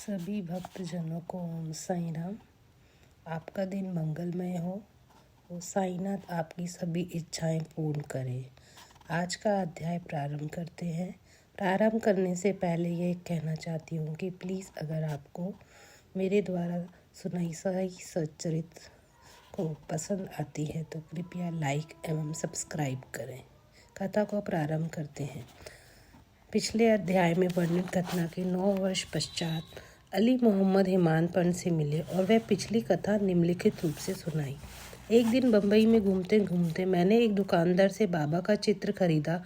सभी भक्तजनों को ओम साईं राम। आपका दिन मंगलमय हो। वो साईनाथ आपकी सभी इच्छाएं पूर्ण करे। आज का अध्याय प्रारंभ करते हैं। प्रारंभ करने से पहले ये कहना चाहती हूँ कि प्लीज़ अगर आपको मेरे द्वारा सुनाई साई सच्चरित को पसंद आती है तो कृपया लाइक एवं सब्सक्राइब करें। कथा को प्रारंभ करते हैं। पिछले अध्याय में वर्णित घटना के 9 वर्ष पश्चात अली मोहम्मद हिमान पंत से मिले और वह पिछली कथा निम्नलिखित रूप से सुनाई। एक दिन बम्बई में घूमते घूमते मैंने एक दुकानदार से बाबा का चित्र खरीदा,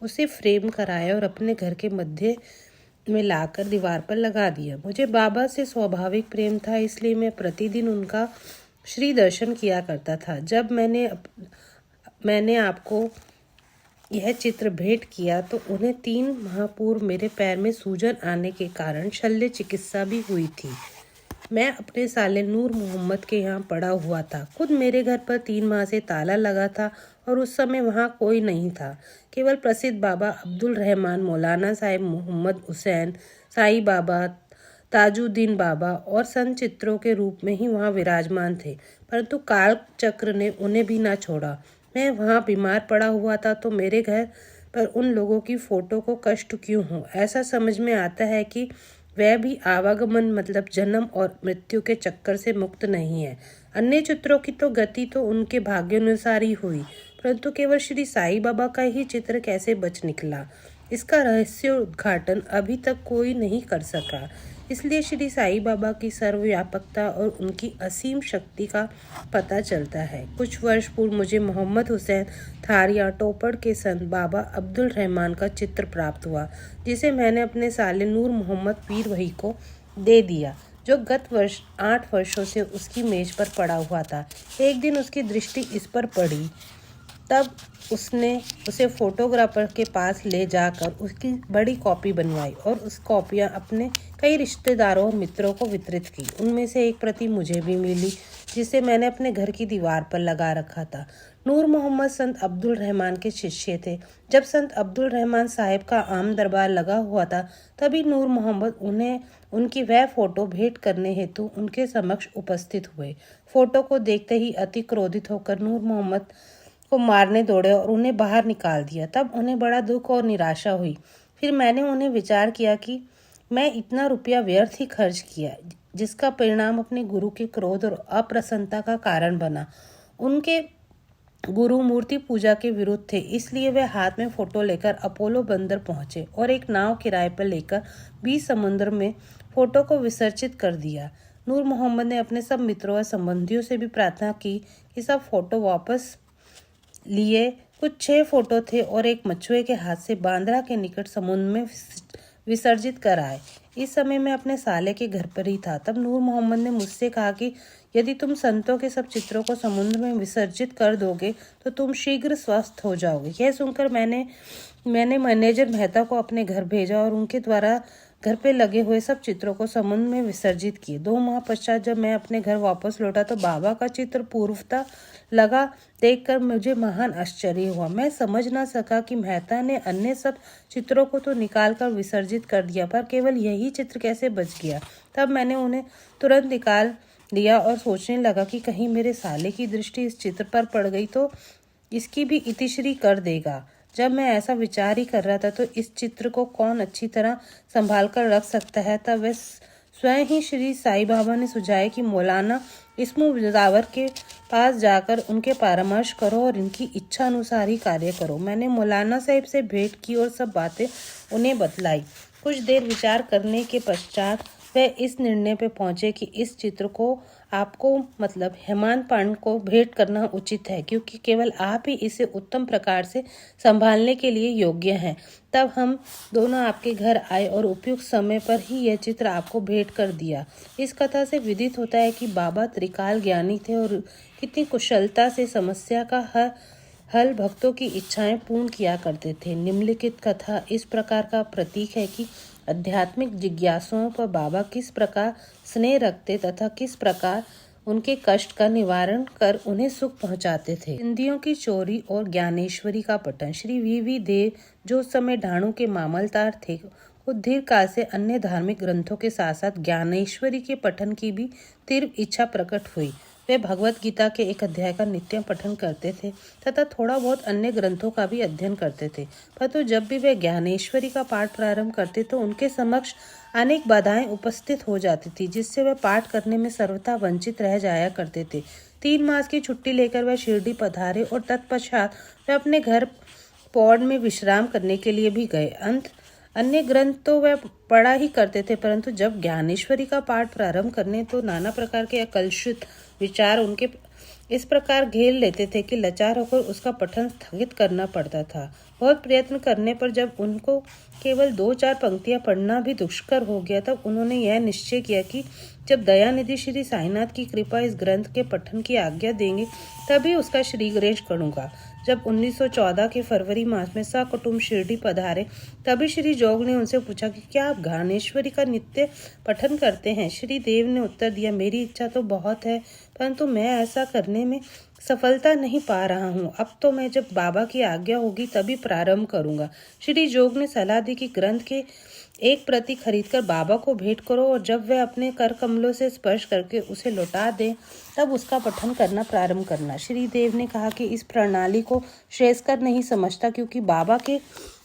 उसे फ्रेम कराया और अपने घर के मध्य में लाकर दीवार पर लगा दिया। मुझे बाबा से स्वाभाविक प्रेम था, इसलिए मैं प्रतिदिन उनका श्री दर्शन किया करता था। जब मैंने आपको यह चित्र भेंट किया तो उन्हें 3 माह पूर्व मेरे पैर में सूजन आने के कारण शल्य चिकित्सा भी हुई थी। मैं अपने साले नूर मोहम्मद के यहाँ पड़ा हुआ था। खुद मेरे घर पर 3 माह से ताला लगा था और उस समय वहाँ कोई नहीं था। केवल प्रसिद्ध बाबा अब्दुल रहमान, मौलाना साहिब मोहम्मद हुसैन, साईं बाबा, ताजुद्दीन बाबा और संत चित्रों के रूप में ही वहाँ विराजमान थे, परंतु काल चक्र ने उन्हें भी ना छोड़ा। मैं वहाँ बीमार पड़ा हुआ था तो मेरे घर पर उन लोगों की फोटो को कष्ट क्यों हो। ऐसा समझ में आता है कि वह भी आवागमन मतलब जन्म और मृत्यु के चक्कर से मुक्त नहीं है। अन्य चित्रों की तो गति तो उनके भाग्यानुसार ही हुई, परंतु केवल श्री साईं बाबा का ही चित्र कैसे बच निकला, इसका रहस्य उद्घाटन अभी तक कोई नहीं कर सका। इसलिए श्री साईं बाबा की सर्वव्यापकता और उनकी असीम शक्ति का पता चलता है। कुछ वर्ष पूर्व मुझे मोहम्मद हुसैन थारिया टोपड़ के संत बाबा अब्दुल रहमान का चित्र प्राप्त हुआ, जिसे मैंने अपने साले नूर मोहम्मद पीर वही को दे दिया, जो गत वर्ष 8 वर्षों से उसकी मेज पर पड़ा हुआ था। एक दिन उसकी दृष्टि इस पर पड़ी, तब उसने उसे फोटोग्राफर के पास ले जाकर उसकी बड़ी कॉपी बनवाई और उस कॉपियाँ अपने कई रिश्तेदारों और मित्रों को वितरित की। उनमें से एक प्रति मुझे भी मिली, जिसे मैंने अपने घर की दीवार पर लगा रखा था। नूर मोहम्मद संत अब्दुल रहमान के शिष्य थे। जब संत अब्दुल रहमान साहिब का आम दरबार लगा हुआ था, तभी नूर मोहम्मद उन्हें उनकी वह फोटो भेंट करने हेतु उनके समक्ष उपस्थित हुए। फोटो को देखते ही अति क्रोधित होकर नूर मोहम्मद को मारने दौड़े और उन्हें बाहर निकाल दिया। तब उन्हें बड़ा दुख और निराशा हुई। फिर मैंने उन्हें विचार किया कि मैं इतना रुपया व्यर्थ ही खर्च किया, जिसका परिणाम अपने गुरु के क्रोध और अप्रसन्नता का कारण बना। उनके गुरु मूर्ति पूजा के विरुद्ध थे, इसलिए वे हाथ में फोटो लेकर अपोलो बंदर पहुंचे और एक नाव किराए पर लेकर 20 समुद्र में फोटो को विसर्जित कर दिया। नूर मोहम्मद ने अपने सब मित्रों और संबंधियों से भी प्रार्थना की कि सब फोटो वापस लिए। कुछ 6 फोटो थे और एक मछुए के हाथ से बांद्रा के निकट समुद्र में विसर्जित कर आए। इस समय मैं अपने साले के घर पर ही था। तब नूर मोहम्मद ने मुझसे कहा कि यदि तुम संतों के सब चित्रों को समुद्र में विसर्जित कर दोगे तो तुम शीघ्र स्वस्थ हो जाओगे। यह सुनकर मैंने मैनेजर मेहता को अपने घर भेजा और उनके द्वारा घर पे लगे हुए सब चित्रों को समुद्र में विसर्जित किए। 2 माह पश्चात जब मैं अपने घर वापस लौटा तो बाबा का चित्र पूर्वता लगा देखकर मुझे महान आश्चर्य हुआ। मैं समझ ना सका कि मेहता ने अन्य सब चित्रों को तो निकाल कर विसर्जित कर दिया, पर केवल यही चित्र कैसे बच गया। तब मैंने उन्हें तुरंत निकाल दिया और सोचने लगा कि कहीं मेरे साले की दृष्टि इस चित्र पर पड़ गई तो इसकी भी इतिश्री कर देगा। जब मैं ऐसा विचार ही कर रहा था तो इस चित्र को कौन अच्छी तरह संभाल कर रख सकता है, तब वह स्वयं ही श्री साईं बाबा ने सुझाया कि मौलाना इस्मू बिदावर के पास जाकर उनके परामर्श करो और इनकी इच्छा अनुसार ही कार्य करो। मैंने मौलाना साहिब से भेंट की और सब बातें उन्हें बतलाई। कुछ देर विचार करने के पश्चात वे इस निर्णय पर पहुंचे कि इस चित्र को आपको मतलब हेमान पांड को भेंट करना उचित है, क्योंकि केवल आप ही इसे उत्तम प्रकार से संभालने के लिए योग्य हैं। तब हम दोनों आपके घर आए और उपयुक्त समय पर ही यह चित्र आपको भेंट कर दिया। इस कथा से विदित होता है कि बाबा त्रिकाल ज्ञानी थे और कितनी कुशलता से समस्या का हल भक्तों की इच्छाएं पूर्ण किया करते थे। निम्नलिखित कथा इस प्रकार का प्रतीक है कि आध्यात्मिक जिज्ञासुओं पर बाबा किस प्रकार स्नेह रखते तथा किस प्रकार उनके कष्ट का निवारण कर उन्हें सुख पहुंचाते थे। हिंदियों की चोरी और ज्ञानेश्वरी का पठन। श्री वी देव जो उस समय ढाणू के मामलदार थे, को दीर्घ काल से अन्य धार्मिक ग्रंथों के साथ साथ ज्ञानेश्वरी के पठन की भी तीव्र इच्छा प्रकट हुई। वे भगवत गीता के एक अध्याय का नित्य पठन करते थे तथा थोड़ा बहुत अन्य ग्रंथों का भी अध्ययन करते थे। परंतु जब भी वे ज्ञानेश्वरी का पाठ प्रारंभ करते तो उनके समक्ष अनेक बाधाएं उपस्थित हो जाती थी, जिससे वे पाठ करने में सर्वथा वंचित रह जाया करते थे। 3 मास की छुट्टी लेकर वह शिरडी पधारे और तत्पश्चात वे अपने घर पौड़ में विश्राम करने के लिए भी गए। अन्य ग्रंथ तो वह पढ़ा ही करते थे, परंतु जब ज्ञानेश्वरी का पाठ प्रारंभ करने तो नाना प्रकार के अकलुषित विचार उनके इस प्रकार घेर लेते थे कि लाचार होकर उसका पठन स्थगित करना पड़ता था। बहुत प्रयत्न करने पर जब उनको केवल 2-4 पंक्तियां पढ़ना भी दुष्कर हो गया, तब उन्होंने यह निश्चय किया कि जब दयानिधि श्री साईनाथ की कृपा इस ग्रंथ के पठन की आज्ञा देंगे तभी उसका श्रीगणेश करूंगा। जब 1914 के फरवरी मास में सकुटुंब शिरडी पधारे तभी श्री जोग ने उनसे पूछा कि क्या आप ज्ञानेश्वरी का नित्य पठन करते हैं। श्री देव ने उत्तर दिया, मेरी इच्छा तो बहुत है, परंतु मैं ऐसा करने में सफलता नहीं पा रहा हूँ। अब तो मैं जब बाबा की आज्ञा होगी तभी प्रारंभ करूंगा। श्री जोग ने सलाह दी कि ग्रंथ के एक प्रति खरीदकर बाबा को भेंट करो और जब वह अपने कर कमलों से स्पर्श करके उसे लौटा दे तब उसका पठन करना प्रारंभ करना। श्री देव ने कहा कि इस प्रणाली को श्रेयस्कर नहीं समझता, क्योंकि बाबा के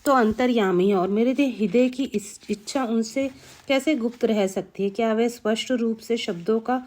तो अंतर्यामी है और मेरे हृदय की इस इच्छा उनसे कैसे गुप्त रह सकती है। क्या वे स्पष्ट रूप से शब्दों का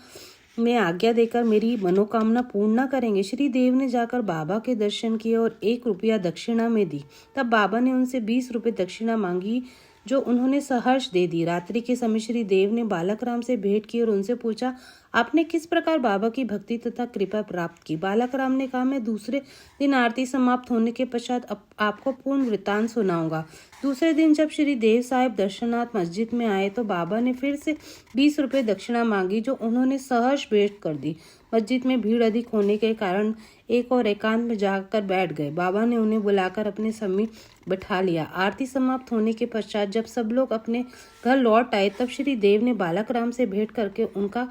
में आज्ञा देकर मेरी मनोकामना पूर्ण न करेंगे। श्री देव ने जाकर बाबा के दर्शन किए और 1 रुपया दक्षिणा में दी। तब बाबा ने उनसे 20 रुपये दक्षिणा मांगी, जो उन्होंने सहर्ष दे दी। रात्रि के समय श्री देव ने बालक राम से भेंट की और उनसे पूछा, आपने किस प्रकार बाबा की भक्ति तथा कृपा प्राप्त की। बालक राम ने कहा, मैं दूसरे दिन आरती समाप्त होने के पश्चात आपको पूर्ण वृत्तांत सुनाऊंगा। दूसरे दिन जब श्री देव साहब दर्शनार्थ मस्जिद में आए तो बाबा ने फिर से 20 रुपये दक्षिणा मांगी, जो उन्होंने सहर्ष भेंट कर दी। मस्जिद में भीड़ अधिक होने के कारण एक और एकांत में जाकर बैठ गए। बाबा ने उन्हें बुलाकर अपने समीप बैठा लिया। आरती समाप्त होने के पश्चात जब सब लोग अपने घर लौट आए तब श्री देव ने बालक राम से भेंट करके उनका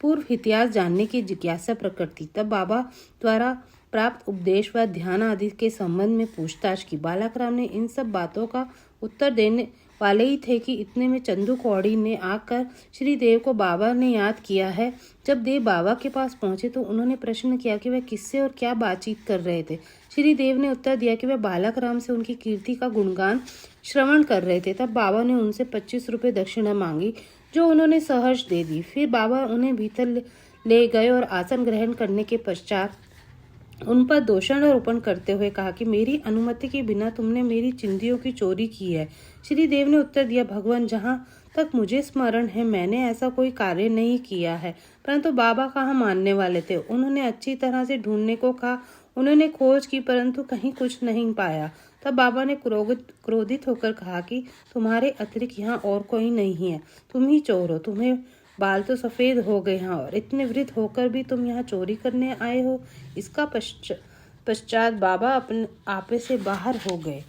पूर्व इतिहास जानने की जिज्ञासा प्रकट की। तब बाबा द्वारा प्राप्त उपदेश व ध्यान आदि के संबंध में पूछताछ की। बालक राम ने इन सब बातों का उत्तर देने वाले ही थे कि इतने में चंदू कौड़ी ने आकर श्री देव को बाबा ने याद किया है। जब देव बाबा के पास पहुंचे तो उन्होंने प्रश्न किया कि वह किससे और क्या बातचीत कर रहे थे। श्री देव ने उत्तर दिया कि वह बालक राम से उनकी कीर्ति का गुणगान श्रवण कर रहे थे। तब बाबा ने उनसे 25 रुपये दक्षिणा मांगी, जो उन्होंने सहर्ष दे दी। फिर बाबा उन्हें भीतर ले गए और आसन ग्रहण करने के पश्चात उन पर दोषारोपण करते हुए कहा कि मेरी अनुमति के बिना तुमने मेरी चिंदियों की चोरी की है। श्री देव ने उत्तर दिया, भगवान, जहाँ तक मुझे स्मरण है मैंने ऐसा कोई कार्य नहीं किया है। परंतु बाबा कहाँ मानने वाले थे। उन्होंने अच्छी तरह से ढूंढने को कहा। उन्होंने खोज की परंतु कहीं कुछ नहीं पाया। तब बाबा ने क्रोधित होकर कहा कि तुम्हारे अतिरिक्त यहाँ और कोई नहीं है, तुम ही चोर हो। तुम्हें बाल तो सफेद हो गए हैं और इतने वृद्ध होकर भी तुम यहाँ चोरी करने आए हो। इसका पश्चात बाबा अपने आपे से बाहर हो गए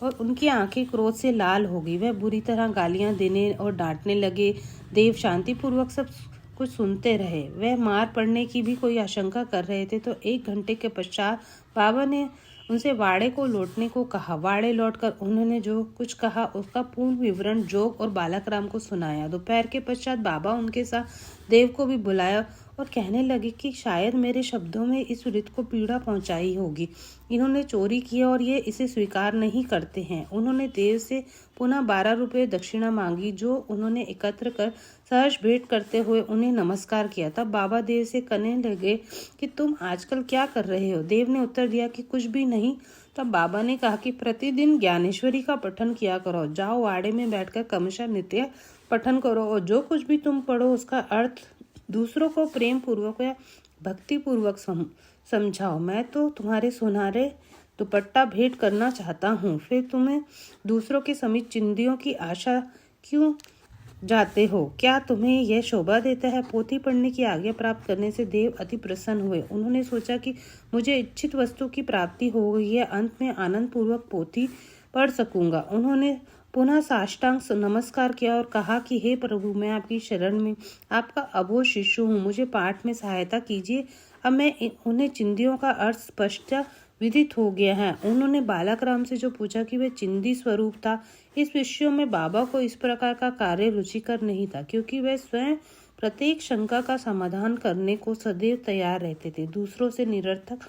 और उनकी आंखें क्रोध से लाल हो गई। वह बुरी तरह गालियां देने और डांटने लगे। देव शांतिपूर्वक सब कुछ सुनते रहे। वह मार पड़ने की भी कोई आशंका कर रहे थे तो 1 घंटे के पश्चात बाबा ने उनसे वाड़े को लौटने को कहा। वाड़े लौटकर उन्होंने जो कुछ कहा उसका पूर्ण विवरण जोग और बालक राम को सुनाया। दोपहर के पश्चात बाबा उनके साथ देव को भी बुलाया और कहने लगे कि शायद मेरे शब्दों में इस वृद्ध को पीड़ा पहुंचाई होगी। इन्होंने चोरी की और ये इसे स्वीकार नहीं करते हैं। उन्होंने देव से पुनः 12 रुपये दक्षिणा मांगी, जो उन्होंने एकत्र कर सहर्ष भेंट करते हुए उन्हें नमस्कार किया। तब बाबा देव से कहने लगे कि तुम आजकल क्या कर रहे हो। देव ने उत्तर दिया कि कुछ भी नहीं। तब बाबा ने कहा कि प्रतिदिन ज्ञानेश्वरी का पठन किया करो। जाओ वाड़े में बैठकर क्रमशः नित्य पठन करो और जो कुछ भी तुम पढ़ो उसका अर्थ दूसरों को प्रेम पूर्वक या भक्ति पूर्वक समझाओ। मैं तो तुम्हारे सुनहरे दुपट्टा भेंट करना चाहता हूँ, फिर तुम्हें दूसरों के समीप चिंदियों की आशा क्यों जाते हो। क्या तुम्हें यह शोभा देता है। पोथी पढ़ने की आज्ञा प्राप्त करने से देव अति प्रसन्न हुए। उन्होंने सोचा कि मुझे इच्छित वस्तु की प्राप्ति हो गई है, अंत में आनंद पूर्वक पोथी पढ़ सकूंगा। उन्होंने पुनः साष्टांग नमस्कार किया और कहा कि हे प्रभु, मैं आपकी शरण में आपका अबोध शिष्य हूँ, मुझे पाठ में सहायता कीजिए। अब मैं उन्हें चिंदियों का अर्थ स्पष्ट विदित हो गया है। उन्होंने बालक राम से जो पूछा कि वह चिंदी स्वरूप था, इस विषयों में बाबा को इस प्रकार का कार्य रुचिकर नहीं था, क्योंकि वह स्वयं प्रत्येक शंका का समाधान करने को सदैव तैयार रहते थे। दूसरों से निरर्थक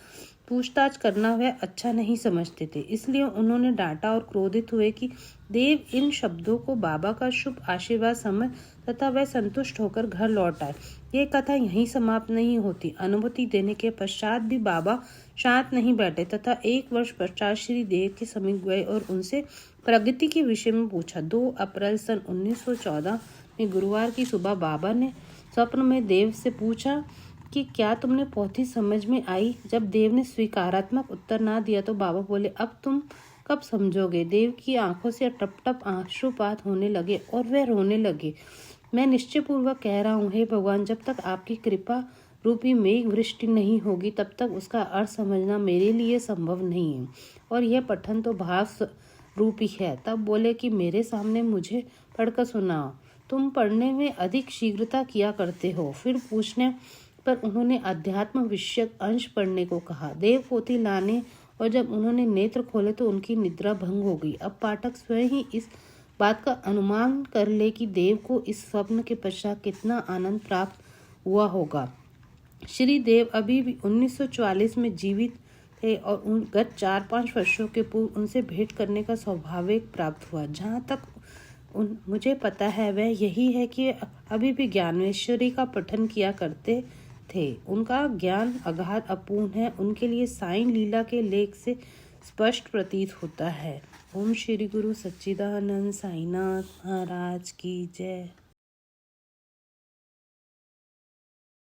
पूछताछ करना वह अच्छा नहीं समझते थे। इसलिए उन्होंने डांटा और क्रोधित हुए कि देव इन शब्दों को बाबा का शुभ आशीर्वाद समझ तथा वह संतुष्ट होकर घर लौट आए। यह कथा यहीं समाप्त नहीं होती। अनुमति देने के पश्चात भी बाबा शांत नहीं बैठे तथा 1 वर्ष पश्चात श्री देव के समीप गए और उनसे प्रगति के विषय में पूछा। 2 अप्रैल सन 1914 में गुरुवार की सुबह बाबा ने स्वप्न में देव से पूछा कि क्या तुमने पोथी समझ में आई। जब देव ने स्वीकारात्मक उत्तर ना दिया तो बाबा बोले, अब तुम कब समझोगे। देव की आंखों से टप टप आंसुपात होने लगे और वह रोने लगे। मैं निश्चय पूर्वक कह रहा हूँ, हे भगवान, जब तक आपकी कृपा रूपी मेघ वृष्टि नहीं होगी तब तक उसका अर्थ समझना मेरे लिए संभव नहीं है, और यह पठन तो भाव रूपी है। तब बोले कि मेरे सामने मुझे पढ़कर सुनाओ, तुम पढ़ने में अधिक शीघ्रता किया करते हो। फिर पूछने पर उन्होंने अध्यात्म विषयक अंश पढ़ने को कहा। देव पोथी लाने और जब उन्होंने नेत्र खोले तो उनकी निद्रा भंग हो गई। अब पाठक स्वयं ही इस बात का अनुमान कर ले कि देव को इस स्वप्न के पश्चात कितना आनंद प्राप्त हुआ होगा। श्री देव अभी भी 1944 में जीवित थे और गत 4-5 वर्षों के पूर्व उनसे भेंट करने का सौभाग्य प्राप्त हुआ। जहाँ तक मुझे पता है वह यही है कि अभी भी ज्ञानेश्वरी का पठन किया करते थे। उनका ज्ञान अगाध अपूर्ण है। उनके लिए साईं लीला के लेख से स्पष्ट प्रतीत होता है। ओम श्री गुरु सच्चिदानंद साईनाथ महाराज की जय।